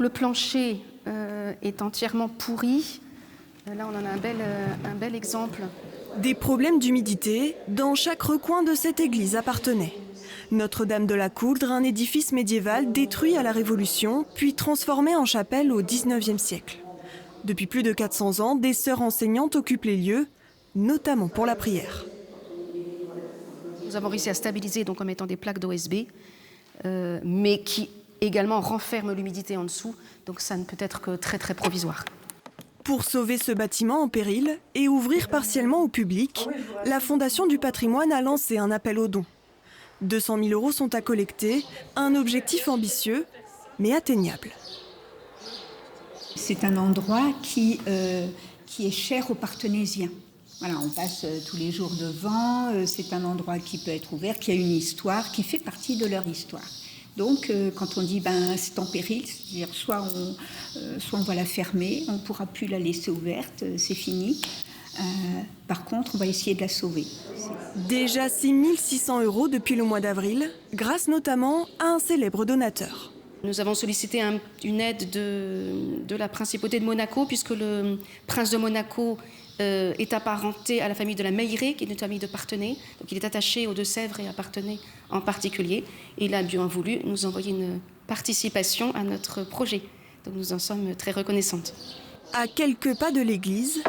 Le plancher est entièrement pourri. Là, on en a un bel exemple. Des problèmes d'humidité dans chaque recoin de cette église appartenait. Notre-Dame de la Couldre, un édifice médiéval détruit à la Révolution, puis transformé en chapelle au XIXe siècle. Depuis plus de 400 ans, des sœurs enseignantes occupent les lieux, notamment pour la prière. Nous avons réussi à stabiliser donc en mettant des plaques d'OSB, mais qui également renferment l'humidité en dessous, donc ça ne peut être que très très provisoire. Pour sauver ce bâtiment en péril et ouvrir partiellement au public, la Fondation du patrimoine a lancé un appel aux dons. 200 000 € sont à collecter, un objectif ambitieux, mais atteignable. C'est un endroit qui est cher aux Partenaisiens. Voilà, on passe tous les jours devant, c'est un endroit qui peut être ouvert, qui a une histoire, qui fait partie de leur histoire. Donc, quand on dit c'est en péril, c'est-à-dire soit on va la fermer, on ne pourra plus la laisser ouverte, c'est fini. Par contre, on va essayer de la sauver. Déjà 6 600 € depuis le mois d'avril, grâce notamment à un célèbre donateur. Nous avons sollicité une aide de la principauté de Monaco, puisque le prince de Monaco est apparenté à la famille de la Meilleraye, qui est une famille de Parthenay. Donc il est attaché aux Deux-Sèvres et à Parthenay en particulier. Et il a bien voulu nous envoyer une participation à notre projet. Donc nous en sommes très reconnaissantes. À quelques pas de l'église,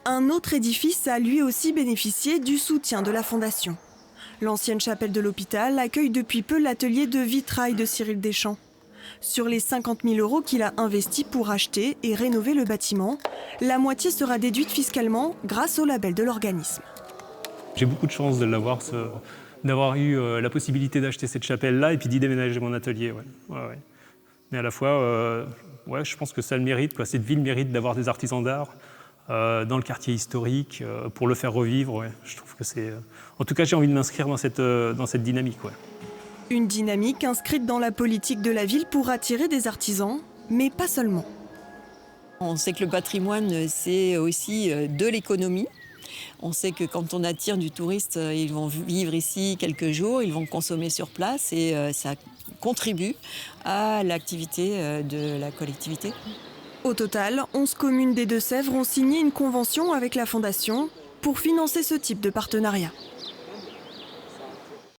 un autre édifice a lui aussi bénéficié du soutien de la Fondation. L'ancienne chapelle de l'hôpital accueille depuis peu l'atelier de vitrail de Cyril Deschamps. Sur les 50 000 € qu'il a investis pour acheter et rénover le bâtiment, la moitié sera déduite fiscalement grâce au label de l'organisme. J'ai beaucoup de chance d'avoir eu la possibilité d'acheter cette chapelle-là et puis d'y déménager mon atelier. Ouais. Mais à la fois, je pense que ça le mérite, quoi. Cette ville mérite d'avoir des artisans d'art dans le quartier historique pour le faire revivre. Ouais. Je trouve que c'est... En tout cas, j'ai envie de m'inscrire dans cette dynamique. Ouais. Une dynamique inscrite dans la politique de la ville pour attirer des artisans, mais pas seulement. On sait que le patrimoine, c'est aussi de l'économie. On sait que quand on attire du touriste, ils vont vivre ici quelques jours, ils vont consommer sur place et ça contribue à l'activité de la collectivité. Au total, 11 communes des Deux-Sèvres ont signé une convention avec la Fondation pour financer ce type de partenariat.